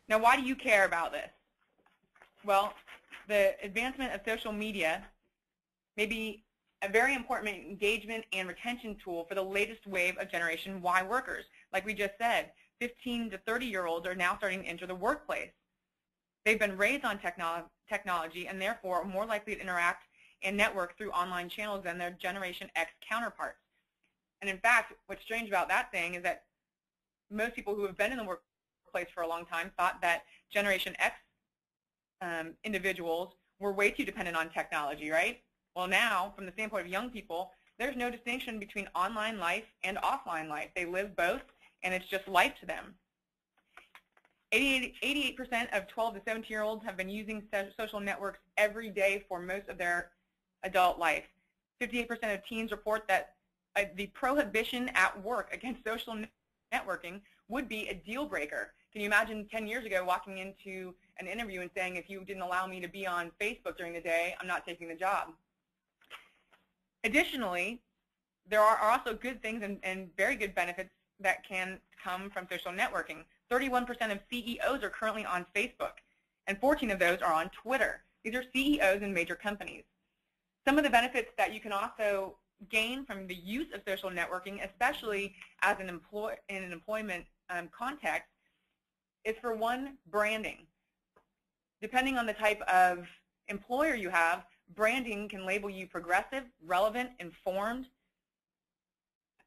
Now, why do you care about this? Well, the advancement of social media may be a very important engagement and retention tool for the latest wave of Generation Y workers. Like we just said, 15 to 30-year-olds are now starting to enter the workplace. They've been raised on technology and therefore are more likely to interact and network through online channels than their Generation X counterparts. And in fact, what's strange about that thing is that most people who have been in the workplace for a long time thought that Generation X individuals were way too dependent on technology, right? Well, now, from the standpoint of young people, there's no distinction between online life and offline life. They live both, and it's just life to them. 88% of 12 to 17-year-olds have been using social networks every day for most of their adult life. 58% of teens report that the prohibition at work against social networking would be a deal breaker. Can you imagine 10 years ago walking into an interview and saying, if you didn't allow me to be on Facebook during the day, I'm not taking the job? Additionally, there are also good things and very good benefits that can come from social networking. 31% of CEOs are currently on Facebook, and 14 of those are on Twitter. These are CEOs in major companies. Some of the benefits that you can also gain from the use of social networking, especially as in an employment context, is, for one, branding. Depending on the type of employer you have, branding can label you progressive, relevant, informed.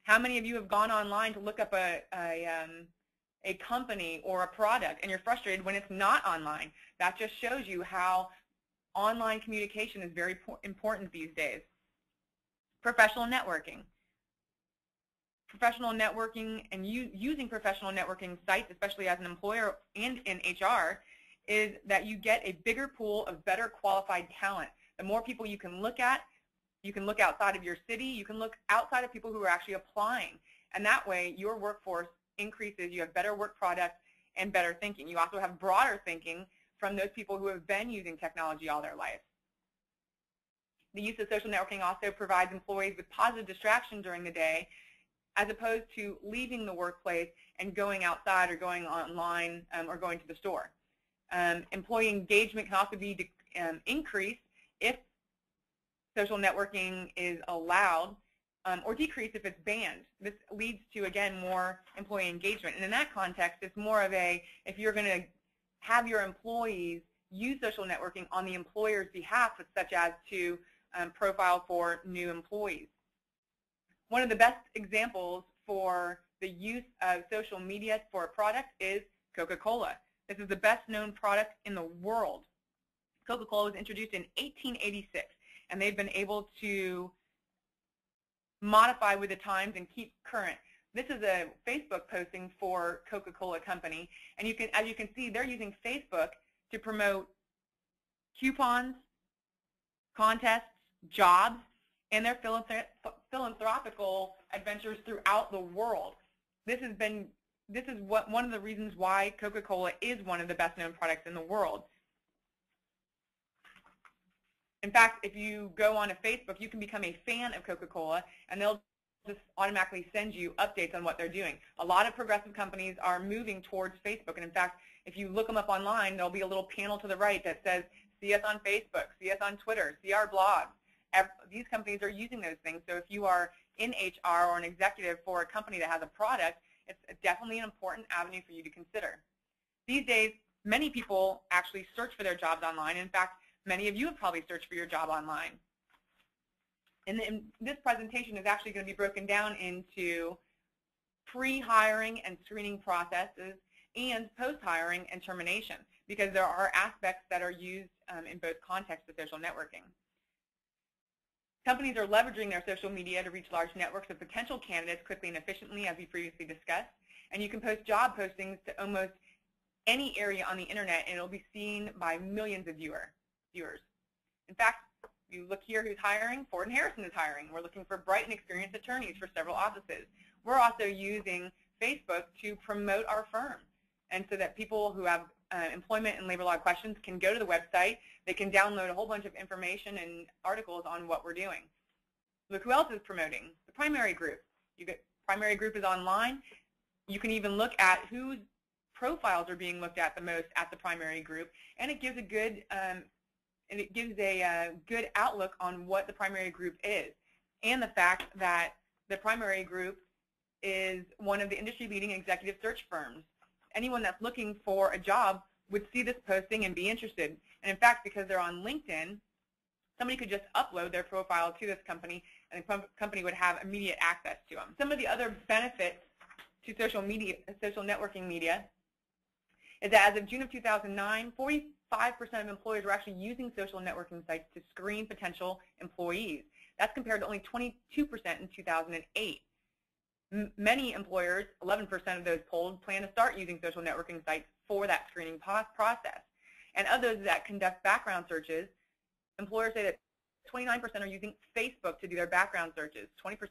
How many of you have gone online to look up a company or a product and you're frustrated when it's not online? That just shows you how online communication is very important these days. Professional networking. Professional networking and using professional networking sites, especially as an employer and in HR, is that you get a bigger pool of better qualified talent. The more people you can look at, you can look outside of your city, you can look outside of people who are actually applying. And that way, your workforce increases, you have better work product and better thinking. You also have broader thinking from those people who have been using technology all their life. The use of social networking also provides employees with positive distraction during the day, as opposed to leaving the workplace and going outside or going online or going to the store. Employee engagement can also be increased if social networking is allowed, or decreased if it's banned. This leads to, again, more employee engagement. And in that context, it's more of a, if you're going to have your employees use social networking on the employer's behalf, such as to profile for new employees. One of the best examples for the use of social media for a product is Coca-Cola. This is the best known product in the world. Coca-Cola was introduced in 1886, and they've been able to modify with the times and keep current. This is a Facebook posting for Coca-Cola Company, and you can, as you can see, they're using Facebook to promote coupons, contests, jobs, and their philanthropical adventures throughout the world. This is one of the reasons why Coca-Cola is one of the best known products in the world. In fact, if you go on to Facebook, you can become a fan of Coca-Cola, and they'll just automatically send you updates on what they're doing. A lot of progressive companies are moving towards Facebook, and in fact, if you look them up online, there'll be a little panel to the right that says, see us on Facebook, see us on Twitter, see our blogs. These companies are using those things, so if you are in HR or an executive for a company that has a product, it's definitely an important avenue for you to consider. These days, many people actually search for their jobs online. In fact, many of you have probably searched for your job online. And this presentation is actually going to be broken down into pre-hiring and screening processes and post-hiring and termination, because there are aspects that are used in both contexts of social networking. Companies are leveraging their social media to reach large networks of potential candidates quickly and efficiently, as we previously discussed. And you can post job postings to almost any area on the internet, and it will be seen by millions of viewers. In fact, you look here who's hiring. Ford & Harrison is hiring. We're looking for bright and experienced attorneys for several offices. We're also using Facebook to promote our firm, and so that people who have employment and labor law questions can go to the website. They can download a whole bunch of information and articles on what we're doing. Look who else is promoting. The primary group. Primary group is online. You can even look at who's profiles are being looked at the most at the primary group, and it gives a good good outlook on what the primary group is, and the fact that the primary group is one of the industry-leading executive search firms. Anyone that's looking for a job would see this posting and be interested. And in fact, because they're on LinkedIn, somebody could just upload their profile to this company, and the company would have immediate access to them. Some of the other benefits to social networking media is that as of June of 2009, 45% of employers were actually using social networking sites to screen potential employees. That's compared to only 22% in 2008. Many employers, 11% of those polled, plan to start using social networking sites for that screening process. And of those that conduct background searches, employers say that 29% are using Facebook to do their background searches, 26%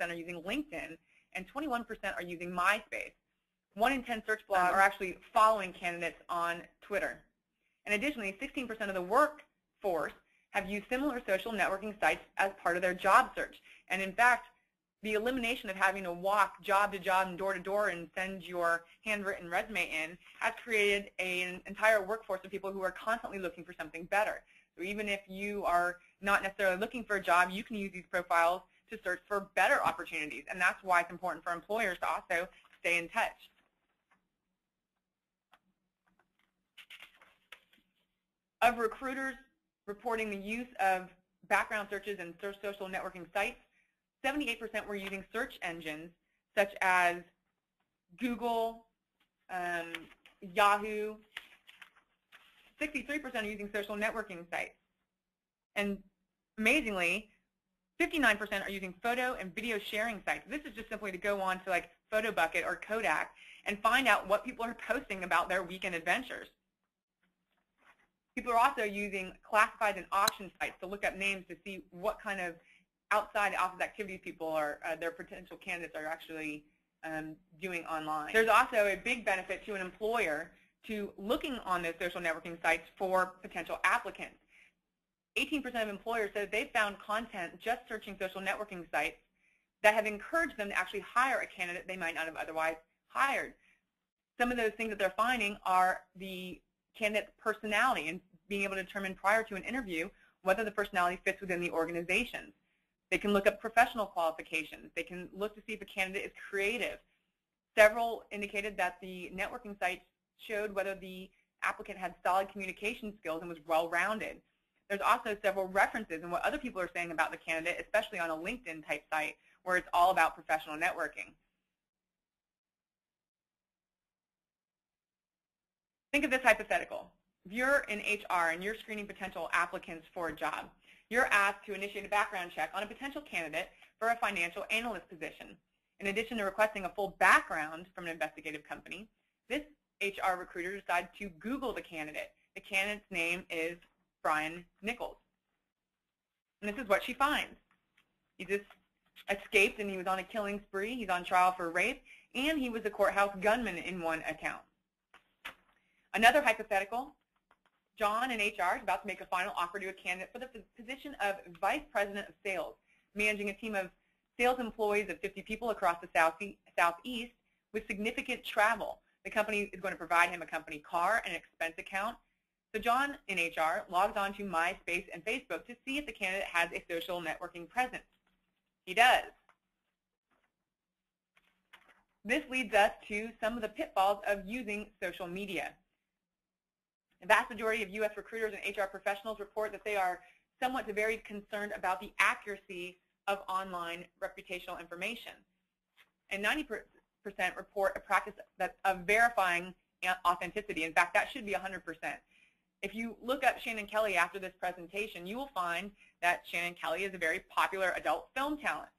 are using LinkedIn, and 21% are using MySpace. 1 in 10 search blogs are actually following candidates on Twitter. And additionally, 16% of the workforce have used similar social networking sites as part of their job search. And in fact, the elimination of having to walk job to job and door to door and send your handwritten resume in has created an entire workforce of people who are constantly looking for something better. So even if you are not necessarily looking for a job, you can use these profiles to search for better opportunities. And that's why it's important for employers to also stay in touch. Of recruiters reporting the use of background searches and social networking sites, 78% were using search engines such as Google, Yahoo. 63% are using social networking sites. And amazingly, 59% are using photo and video sharing sites. This is just simply to go on to like PhotoBucket or Kodak and find out what people are posting about their weekend adventures. People are also using classifieds and auction sites to look up names to see what kind of outside office activities people are, their potential candidates are actually doing online. There's also a big benefit to an employer to looking on those social networking sites for potential applicants. 18% of employers said they found content just searching social networking sites that have encouraged them to actually hire a candidate they might not have otherwise hired. Some of those things that they're finding are the candidate's personality and being able to determine prior to an interview whether the personality fits within the organization. They can look up professional qualifications. They can look to see if a candidate is creative. Several indicated that the networking sites showed whether the applicant had solid communication skills and was well-rounded. There's also several references and what other people are saying about the candidate, especially on a LinkedIn type site where it's all about professional networking. Think of this hypothetical. If you're in HR and you're screening potential applicants for a job, you're asked to initiate a background check on a potential candidate for a financial analyst position. In addition to requesting a full background from an investigative company, this HR recruiter decides to Google the candidate. The candidate's name is Brian Nichols. And this is what she finds. He just escaped and he was on a killing spree. He's on trial for rape, and he was a courthouse gunman in one account. Another hypothetical, John in HR is about to make a final offer to a candidate for the position of Vice President of Sales, managing a team of sales employees of 50 people across the Southeast with significant travel. The company is going to provide him a company car and an expense account. So John in HR logs on to MySpace and Facebook to see if the candidate has a social networking presence. He does. This leads us to some of the pitfalls of using social media. The vast majority of U.S. recruiters and HR professionals report that they are somewhat to very concerned about the accuracy of online reputational information. And 90% report a practice of verifying authenticity. In fact, that should be 100%. If you look up Shannon Kelly after this presentation, you will find that Shannon Kelly is a very popular adult film talent.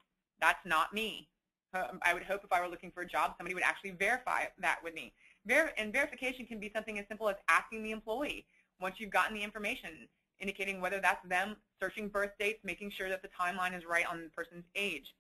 That's not me. I would hope if I were looking for a job, somebody would actually verify that with me. And verification can be something as simple as asking the employee, once you've gotten the information, indicating whether that's them searching birth dates, making sure that the timeline is right on the person's age.